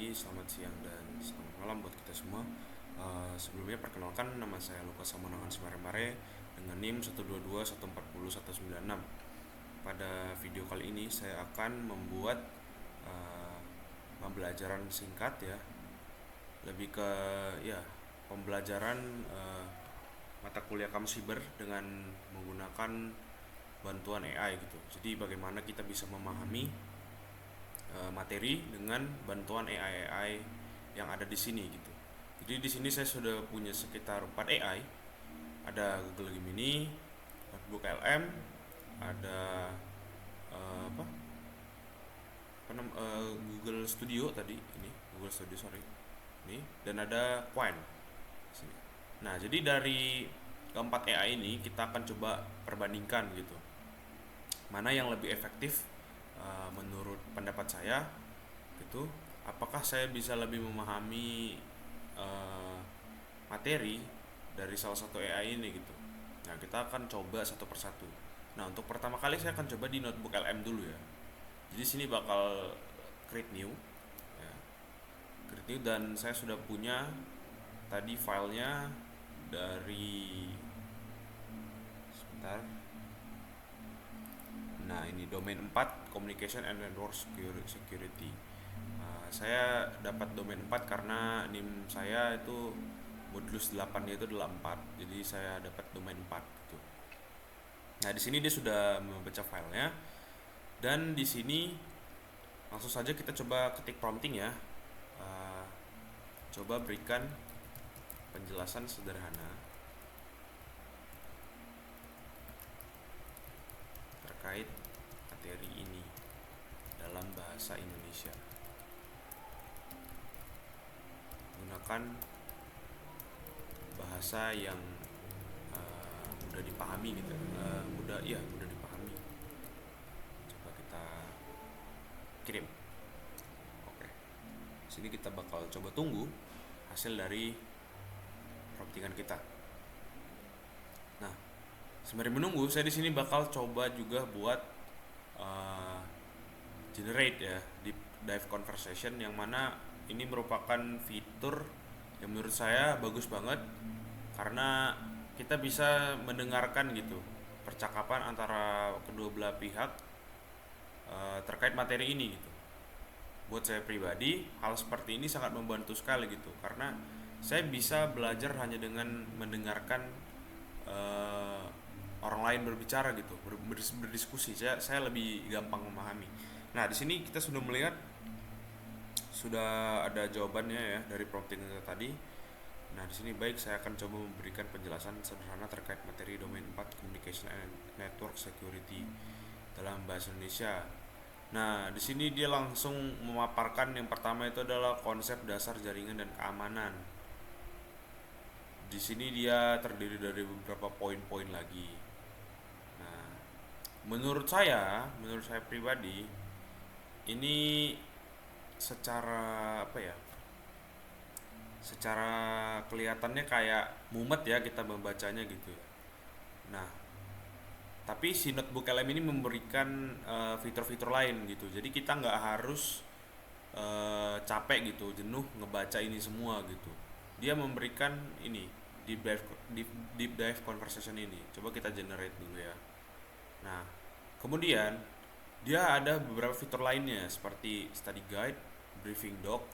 pagi, selamat siang, dan selamat malam buat kita semua. Sebelumnya perkenalkan, nama saya Lukas Samonangan Sumaremare dengan NIM 122140196. Pada video kali ini saya akan membuat uh, pembelajaran singkat ya, lebih ke ya pembelajaran mata kuliah Kamsiber dengan menggunakan bantuan AI gitu. Jadi bagaimana kita bisa memahami materi dengan bantuan AI yang ada di sini gitu. Jadi di sini saya sudah punya sekitar 4 AI. Ada Google Gemini, Notebook LM, ada apa? Google Studio tadi ini, Google Studio sorry. Ini dan ada Quine. Nah, jadi dari keempat AI ini kita akan coba perbandingkan gitu. Mana yang lebih efektif menurut pendapat saya gitu, apakah saya bisa lebih memahami uh, materi dari salah satu AI ini gitu. Nah, kita akan coba satu persatu. Nah, untuk pertama kali saya akan coba di notebook LM dulu ya. Jadi sini bakal create new ya. Create new, dan saya sudah punya tadi filenya dari, sebentar. Nah, ini domain 4 Communication and Network Security. Saya dapat domain 4 karena NIM saya itu modulus 8 itu adalah 4. Jadi saya dapat domain 4 gitu. Nah, di sini dia sudah membaca filenya, dan di sini langsung saja kita coba ketik prompting ya. Uh, Coba berikan penjelasan sederhana terkait materi ini dalam bahasa Indonesia. Gunakan bahasa yang mudah dipahami gitu. Mudah dipahami. Coba kita kirim. Oke. Sini kita bakal coba tunggu hasil dari promptingan kita. Nah, sembari menunggu, saya di sini bakal coba juga buat uh, generate ya deep dive conversation, yang mana ini merupakan fitur yang menurut saya bagus banget karena kita bisa mendengarkan gitu percakapan antara kedua belah pihak terkait materi ini gitu. Buat saya pribadi, hal seperti ini sangat membantu sekali gitu karena saya bisa belajar hanya dengan mendengarkan uh, orang lain berbicara gitu, berdiskusi. Saya lebih gampang memahami. Nah, di sini kita sudah melihat sudah ada jawabannya ya dari prompting kita tadi. Nah, di sini baik, saya akan coba memberikan penjelasan sederhana terkait materi domain 4 Communication and Network Security dalam bahasa Indonesia. Nah, di sini dia langsung memaparkan yang pertama itu adalah konsep dasar jaringan dan keamanan. Di sini dia terdiri dari beberapa poin-poin lagi. Nah, menurut saya pribadi, ini secara apa ya? Secara kelihatannya kayak mumet ya kita membacanya gitu ya. Nah, tapi si notebook LM ini memberikan fitur-fitur lain gitu. Jadi kita nggak harus capek gitu, jenuh ngebaca ini semua gitu. Dia memberikan ini deep dive conversation ini. Coba kita generate dulu ya. Nah, kemudian dia ada beberapa fitur lainnya seperti study guide, briefing doc,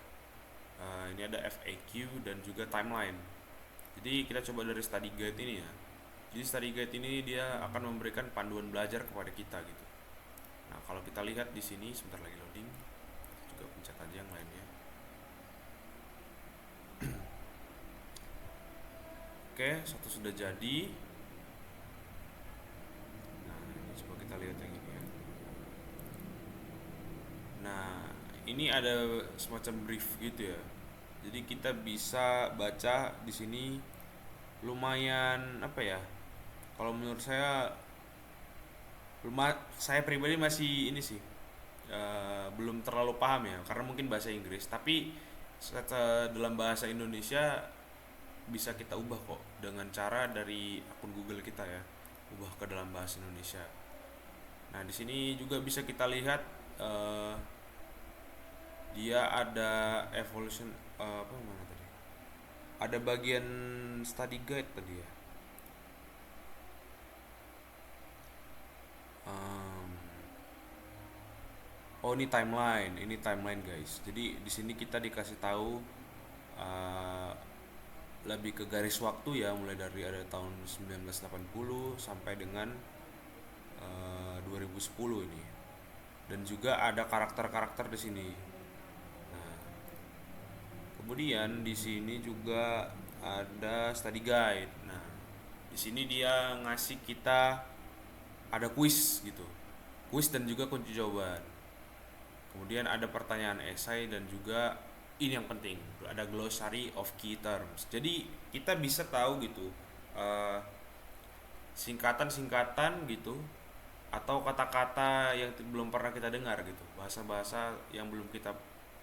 ini ada FAQ dan juga timeline. Jadi kita coba dari study guide ini ya. Jadi study guide ini dia akan memberikan panduan belajar kepada kita gitu. Nah, kalau kita lihat di sini sebentar lagi loading, kita juga pencet aja yang lainnya. Oke, satu sudah jadi. Nah, ini coba kita lihat yang ini ya. Nah, ini ada semacam brief gitu ya. Jadi kita bisa baca di sini lumayan apa ya? Kalau menurut saya saya pribadi masih ini sih belum terlalu paham ya karena mungkin bahasa Inggris, tapi dalam bahasa Indonesia bisa kita ubah kok dengan cara dari akun Google kita ya, ubah ke dalam bahasa Indonesia. Nah, di sini juga bisa kita lihat dia ada evolution, apa mana tadi? Ada bagian study guide tadi ya. Em, oh ini timeline guys. Jadi di sini kita dikasih tahu eh, lebih ke garis waktu ya, mulai dari ada tahun 1980 sampai dengan 2010 ini. Dan juga ada karakter-karakter di sini. Nah, kemudian di sini juga ada study guide. Nah, di sini dia ngasih kita ada kuis gitu. Kuis dan juga kunci jawaban. Kemudian ada pertanyaan esai dan juga ini yang penting, ada glossary of key terms. Jadi kita bisa tahu gitu eh, singkatan-singkatan gitu atau kata-kata yang belum pernah kita dengar gitu, bahasa-bahasa yang belum kita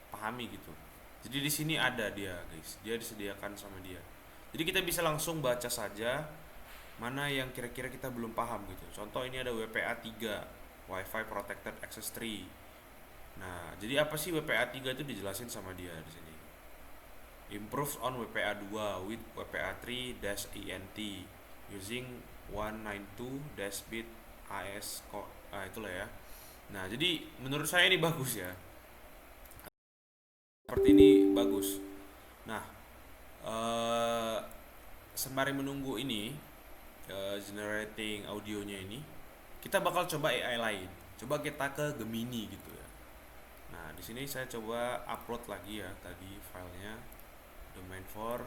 pahami gitu. Jadi di sini ada dia guys, dia disediakan sama dia. Jadi kita bisa langsung baca saja mana yang kira-kira kita belum paham gitu. Contoh ini ada WPA 3, Wi-Fi Protected Access 3. Nah, jadi apa sih WPA 3 itu dijelasin sama dia di sini. Improves on WPA 2 with WPA 3-ENT using 192-bit AS kok. Nah, itulah ya. Nah, jadi menurut saya ini bagus ya. Seperti ini bagus. Nah, eh sembari menunggu ini generating audionya ini, kita bakal coba AI lain. Coba kita ke Gemini gitu ya. Nah, di sini saya coba upload lagi ya tadi filenya domain for.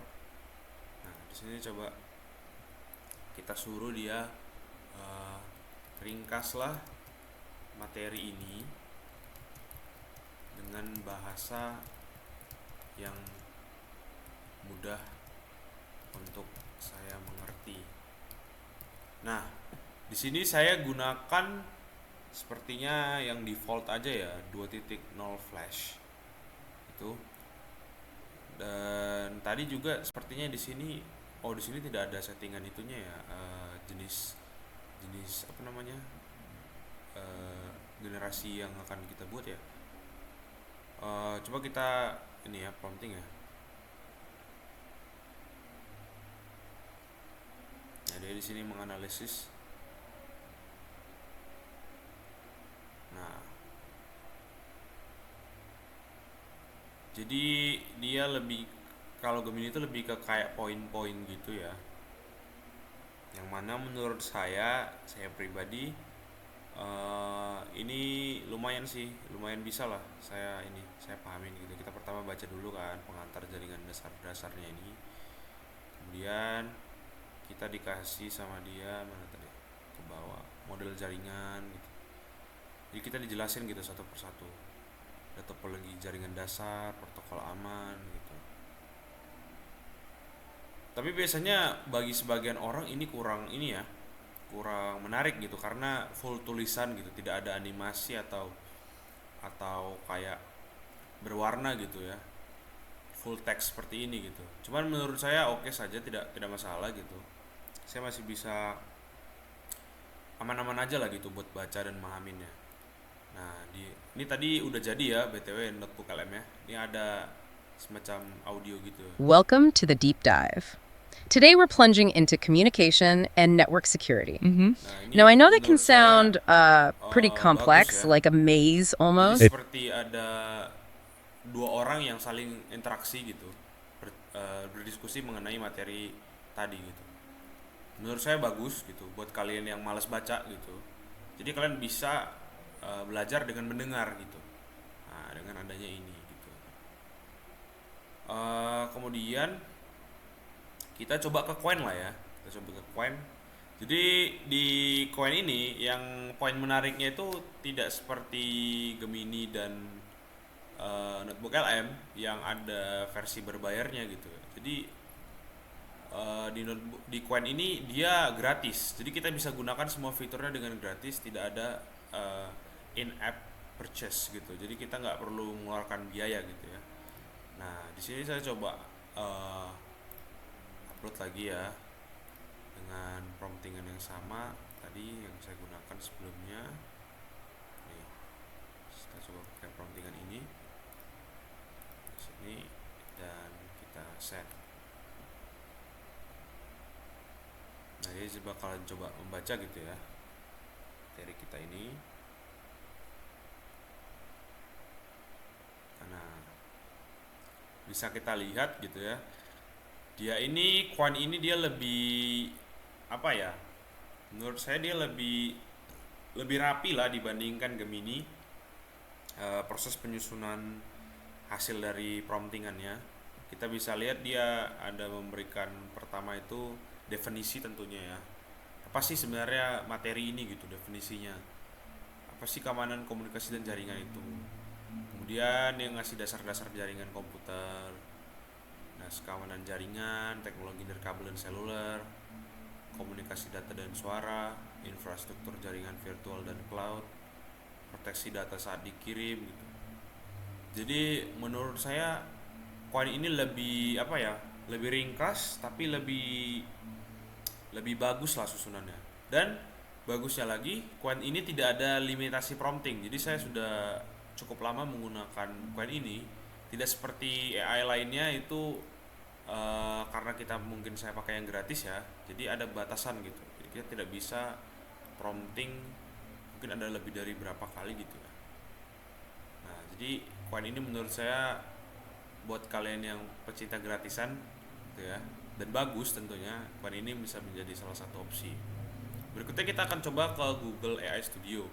Nah, di sini coba kita suruh dia uh, ringkaslah materi ini dengan bahasa yang mudah untuk saya mengerti. Nah, di sini saya gunakan sepertinya yang default aja ya, 2.0 flash. Itu. Dan tadi juga sepertinya di sini, oh di sini tidak ada settingan itunya ya, jenis jenis apa namanya, generasi yang akan kita buat ya. Coba kita ini ya prompting ya. Nah, dia di sini menganalisis. Nah, jadi dia lebih, kalau Gemini itu lebih ke kayak poin-poin gitu ya. Yang mana menurut saya pribadi ini lumayan sih, lumayan bisa lah saya pahamin gitu. Kita pertama baca dulu kan pengantar jaringan dasar-dasarnya ini. Kemudian kita dikasih sama dia mana tadi ke bawah model jaringan gitu. Jadi kita dijelasin gitu satu persatu. Ada topologi jaringan dasar, protokol aman gitu. Tapi biasanya bagi sebagian orang ini kurang ini ya, kurang menarik gitu karena full tulisan gitu, tidak ada animasi atau kayak berwarna gitu ya, full text seperti ini gitu. Cuman menurut saya oke saja, tidak tidak masalah gitu. Saya masih bisa aman-aman aja lah gitu buat baca dan memahaminnya. Nah, ini tadi udah jadi ya BTW notebook LM ya. Ini ada semacam audio gitu. Welcome to the deep dive. Today we're plunging into communication and network security. Nah, ini Now, I know that can menurut saya sound pretty bagus complex, ya. like a maze Jadi almost. seperti ada dua orang yang saling interaksi gitu, berdiskusi mengenai materi tadi gitu. Menurut saya bagus gitu buat kalian yang malas baca gitu. Jadi kalian bisa belajar dengan mendengar gitu. Nah, dengan adanya ini gitu. Kemudian kita coba ke coin lah ya. Kita coba ke coin. Jadi di coin ini yang poin menariknya itu tidak seperti Gemini dan notebook LM yang ada versi berbayarnya gitu. Jadi di coin ini dia gratis. Jadi kita bisa gunakan semua fiturnya dengan gratis, tidak ada in-app purchase gitu. Jadi kita nggak perlu mengeluarkan biaya gitu ya. Nah, di sini saya coba upload lagi ya dengan promptingan yang sama tadi yang saya gunakan sebelumnya. Nih, kita coba pakai promptingan ini. bakalan coba membaca gitu ya materi kita ini. Nah, bisa kita lihat gitu ya. Dia ini coin ini dia lebih apa ya? Menurut saya dia lebih rapi lah dibandingkan Gemini. Proses penyusunan hasil dari promptingannya kita bisa lihat dia ada memberikan pertama itu definisi tentunya ya, apa sih sebenarnya materi ini gitu, definisinya apa sih keamanan komunikasi dan jaringan itu, kemudian yang ngasih dasar-dasar jaringan komputer, nah keamanan jaringan, teknologi nirkabel dan seluler, komunikasi data dan suara, infrastruktur jaringan virtual dan cloud, proteksi data saat dikirim gitu. Jadi menurut saya koin ini lebih apa ya, lebih ringkas tapi lebih lebih bagus lah susunannya. Dan bagusnya lagi koin ini tidak ada limitasi prompting, jadi saya sudah cukup lama menggunakan koin ini, tidak seperti AI lainnya itu karena kita mungkin saya pakai yang gratis ya, jadi ada batasan gitu, jadi kita tidak bisa prompting mungkin ada lebih dari berapa kali gitu ya. Nah jadi koin ini menurut saya buat kalian yang pecinta gratisan gitu ya, dan bagus tentunya, koin ini bisa menjadi salah satu opsi. Berikutnya kita akan coba ke Google AI Studio.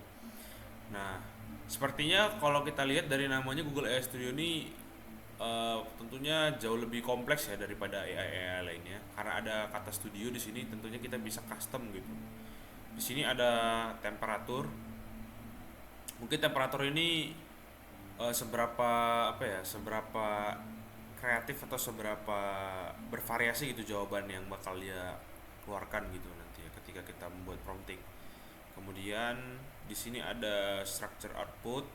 Nah, sepertinya kalau kita lihat dari namanya Google AI Studio ini tentunya jauh lebih kompleks ya daripada AI lainnya. Karena ada kata studio di sini, tentunya kita bisa custom gitu. Di sini ada temperatur. Mungkin temperatur ini seberapa apa ya, seberapa kreatif atau seberapa bervariasi gitu jawaban yang bakal dia keluarkan gitu nanti ya ketika kita membuat prompting. Kemudian di sini ada structure output,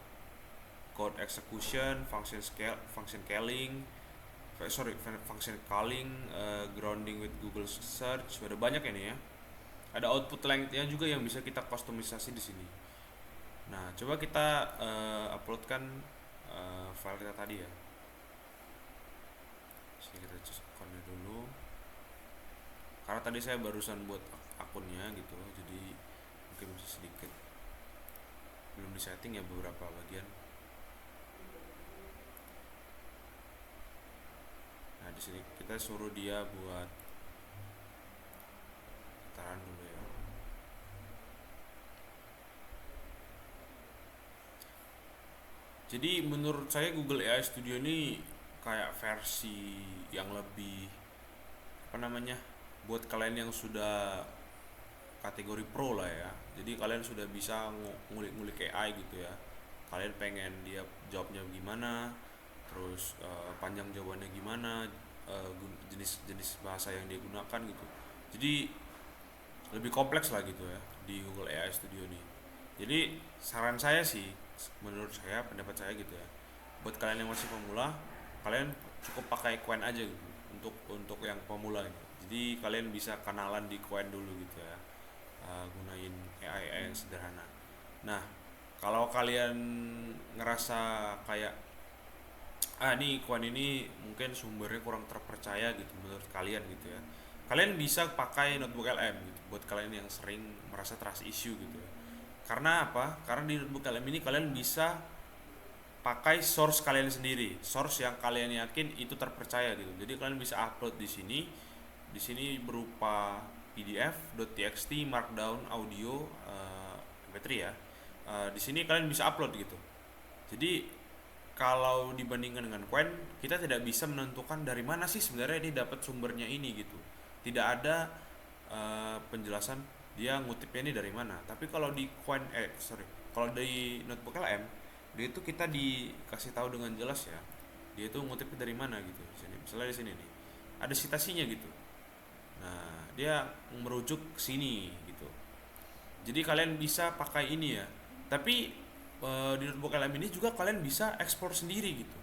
code execution, function calling, function calling, grounding with Google Search. Ada banyak ini ya. Ada output length-nya juga yang bisa kita kustomisasi di sini. Nah, coba kita uploadkan file kita tadi ya. Sini kita cus akunnya dulu. Karena tadi saya barusan buat akunnya gitu, jadi mungkin masih sedikit belum disetting ya beberapa bagian. Nah, di sini kita suruh dia buat tahan dulu ya. Jadi menurut saya Google AI Studio ini kayak versi yang lebih apa namanya, buat kalian yang sudah kategori pro lah ya. Jadi kalian sudah bisa ngulik-ngulik AI gitu ya. Kalian pengen dia jawabnya gimana, terus panjang jawabannya gimana, jenis-jenis bahasa yang dia gunakan gitu. Jadi lebih kompleks lah gitu ya di Google AI Studio ini. Jadi saran saya sih, menurut saya, pendapat saya gitu ya, buat kalian yang masih pemula, kalian cukup pakai Qwen aja gitu untuk yang pemula gitu. Jadi kalian bisa kenalan di Qwen dulu gitu ya, gunain AI yang sederhana. Nah, kalau kalian ngerasa kayak nih Qwen ini mungkin sumbernya kurang terpercaya gitu menurut kalian gitu ya, kalian bisa pakai notebook LM gitu buat kalian yang sering merasa trust issue gitu ya. Karena apa? Karena di notebook LM ini kalian bisa pakai source kalian sendiri, source yang kalian yakin itu terpercaya gitu. Jadi kalian bisa upload di sini. Di sini berupa PDF, .txt, markdown, audio, MP3 ya. Di sini kalian bisa upload gitu. Jadi kalau dibandingkan dengan Qwen, kita tidak bisa menentukan dari mana sih sebenarnya dia dapat sumbernya ini gitu. Tidak ada penjelasan dia ngutipnya ini dari mana. Tapi kalau di Qwen, kalau di notebook LM, dia itu kita dikasih tahu dengan jelas ya. Dia itu ngutipnya dari mana gitu. Di sini, misalnya di sini nih, ada citasinya gitu. Nah, dia merujuk ke sini gitu. Jadi kalian bisa pakai ini ya. Tapi di notebook LM ini juga kalian bisa ekspor sendiri gitu.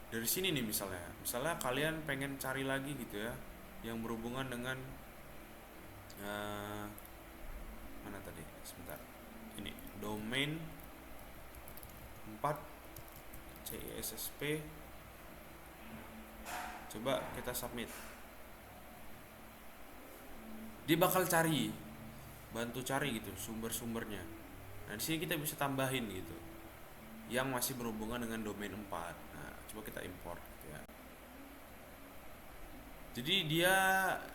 Dari sini nih misalnya kalian pengen cari lagi gitu ya, yang berhubungan dengan mana tadi? Sebentar. Ini domain 4 CISSP. Coba kita submit. dia bakal bantu cari gitu sumber-sumbernya. Nah di sini kita bisa tambahin gitu yang masih berhubungan dengan domain 4. Nah coba kita import gitu ya. Jadi dia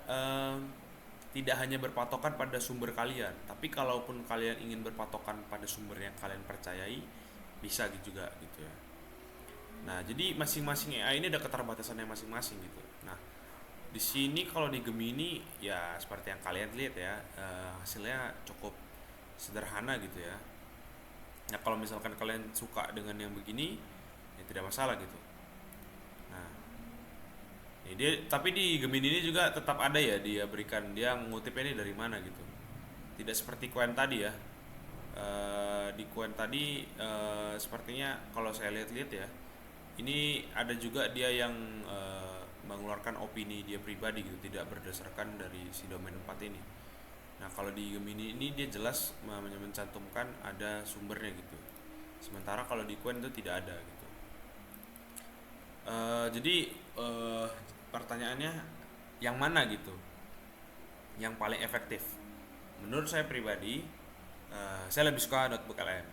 eh, tidak hanya berpatokan pada sumber kalian, tapi kalaupun kalian ingin berpatokan pada sumber yang kalian percayai, bisa gitu juga gitu ya. Nah, jadi masing-masing AI ini ada keterbatasannya masing-masing gitu. Nah, di sini kalau di Gemini ya seperti yang kalian lihat ya, hasilnya cukup sederhana gitu ya. Nah, kalau misalkan kalian suka dengan yang begini, ya tidak masalah gitu. Nah, ya dia tapi di Gemini ini juga tetap ada ya dia berikan dia ngutipnya ini dari mana gitu. Tidak seperti Quen tadi ya. Di Quen tadi sepertinya kalau saya lihat-lihat ya, ini ada juga dia yang mengeluarkan opini dia pribadi gitu, tidak berdasarkan dari si domain 4 ini. Nah kalau di Gemini ini dia jelas mencantumkan ada sumbernya gitu, sementara kalau di Quen itu tidak ada gitu. Jadi pertanyaannya yang mana gitu yang paling efektif? Menurut saya pribadi, saya lebih suka Notebook LM.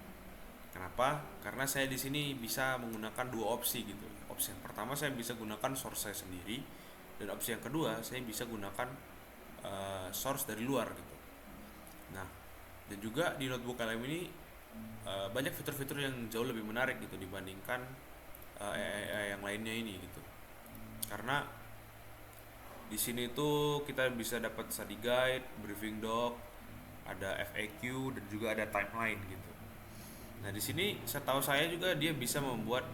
Kenapa? Karena saya di sini bisa menggunakan dua opsi gitu. Opsi yang pertama saya bisa gunakan source saya sendiri, dan opsi yang kedua saya bisa gunakan source dari luar gitu. Nah, dan juga di Notebook LM ini banyak fitur-fitur yang jauh lebih menarik gitu dibandingkan AI yang lainnya ini gitu. Karena di sini tuh kita bisa dapat study guide, briefing doc, ada FAQ dan juga ada timeline gitu. Nah, di sini setahu saya juga dia bisa membuat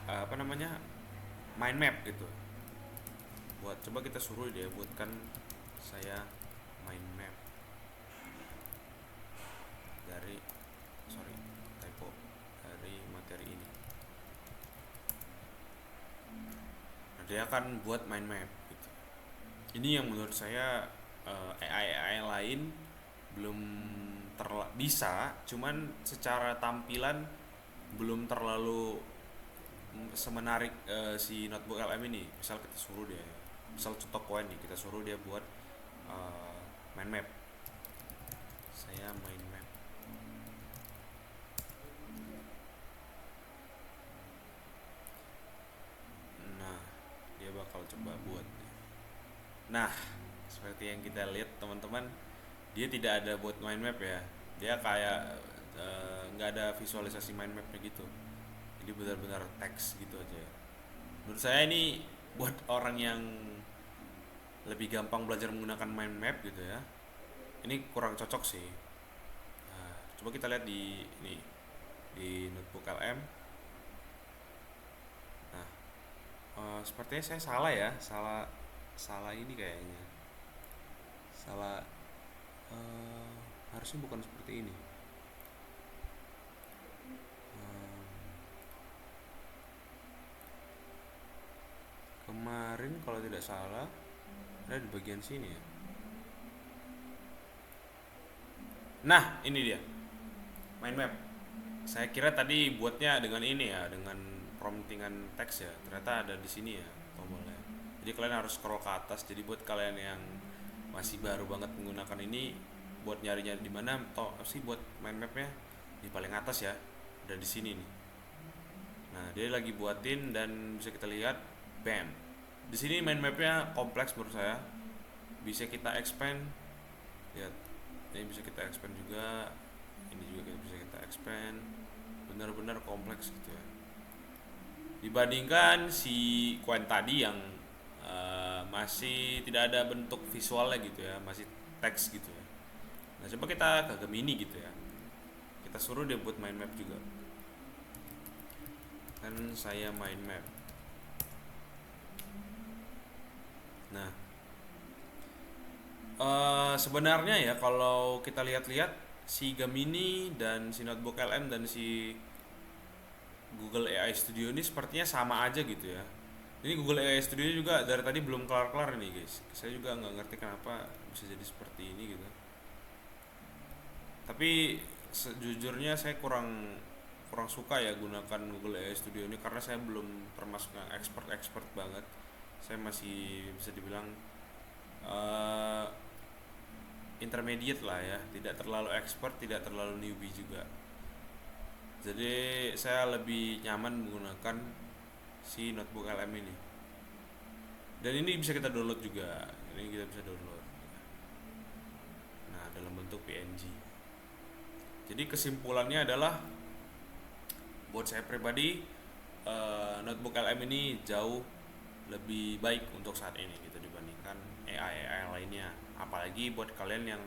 apa namanya? Mind map gitu. Coba kita suruh dia buatkan saya mind map dari sorry, typo, dari materi ini. Nah, dia akan buat mind map gitu. Ini yang menurut saya AI lain belum bisa, cuman secara tampilan belum terlalu semenarik si Notebook LM ini. Misal kita suruh dia, misal contoh koin nih, kita suruh dia buat mind map. Saya mind map. Nah, dia bakal coba buat. Nah, seperti yang kita lihat teman-teman, dia tidak ada buat mind map ya. Dia kayak nggak ada visualisasi mind mapnya gitu. Jadi benar-benar teks gitu aja. Menurut saya ini buat orang yang lebih gampang belajar menggunakan mind map gitu ya, ini kurang cocok sih. Nah, coba kita lihat di ini di Notebook LM. Nah, sepertinya saya salah ya, salah ini kayaknya. Salah, harusnya bukan seperti ini. Kemarin kalau tidak salah ada di bagian sini ya. Nah, ini dia mind map. Saya kira tadi buatnya dengan ini ya, dengan promptingan teks ya. Ternyata ada di sini ya tombolnya. Jadi kalian harus scroll ke atas. Jadi buat kalian yang masih baru banget menggunakan ini, buat nyarinya di mana, toh sih buat mind mapnya di paling atas ya. Ada di sini nih. Nah, dia lagi buatin dan bisa kita lihat, bam. Di sini mind mapnya kompleks menurut saya. Bisa kita expand. Lihat, ini bisa kita expand juga. Ini juga bisa kita expand. Benar-benar kompleks gitu ya. Dibandingkan si Quen tadi yang masih tidak ada bentuk visualnya gitu ya, masih teks gitu ya. Nah, coba kita ke Gemini gitu ya. Kita suruh dia buat mind map juga. Kan saya mind map. Nah, sebenarnya ya kalau kita lihat-lihat si Gemini dan si Notebook LM dan si Google AI Studio ini sepertinya sama aja gitu ya. Ini Google AI Studio juga dari tadi belum kelar-kelar nih guys. Saya juga nggak ngerti kenapa bisa jadi seperti ini gitu. Tapi sejujurnya saya kurang kurang suka ya gunakan Google AI Studio ini, karena saya belum termasuk yang expert banget. Saya masih bisa dibilang eh, intermediate lah ya, tidak terlalu expert, tidak terlalu newbie juga. Jadi saya lebih nyaman menggunakan si notebook LM ini. Dan ini bisa kita download juga. Ini kita bisa download. Nah, dalam bentuk PNG. Jadi kesimpulannya adalah buat saya pribadi notebook LM ini jauh lebih baik untuk saat ini gitu dibandingkan AI lainnya. Apalagi buat kalian yang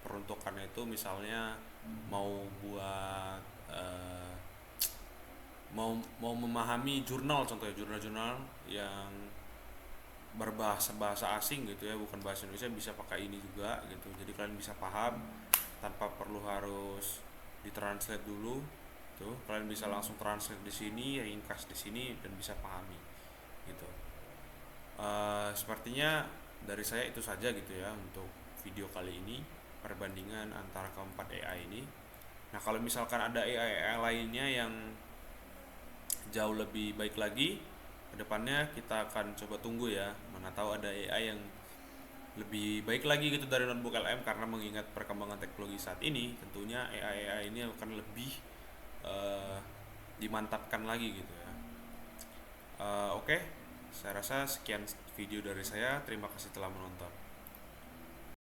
peruntukannya itu misalnya mau buat mau memahami jurnal, contohnya jurnal-jurnal yang berbahasa bahasa asing gitu ya, bukan bahasa Indonesia, bisa pakai ini juga gitu. Jadi kalian bisa paham tanpa perlu harus ditranslate dulu. Tuh, kalian bisa langsung translate di sini, ringkas di sini dan bisa pahami gitu. Sepertinya dari saya itu saja gitu ya untuk video kali ini, perbandingan antara keempat AI ini. Nah, kalau misalkan ada AI lainnya yang jauh lebih baik lagi, kedepannya kita akan coba tunggu ya. Mana tahu ada AI yang lebih baik lagi gitu dari notebook LM, karena mengingat perkembangan teknologi saat ini, tentunya AI ini akan lebih uh, dimantapkan lagi gitu ya. Oke, saya rasa sekian video dari saya. Terima kasih telah menonton.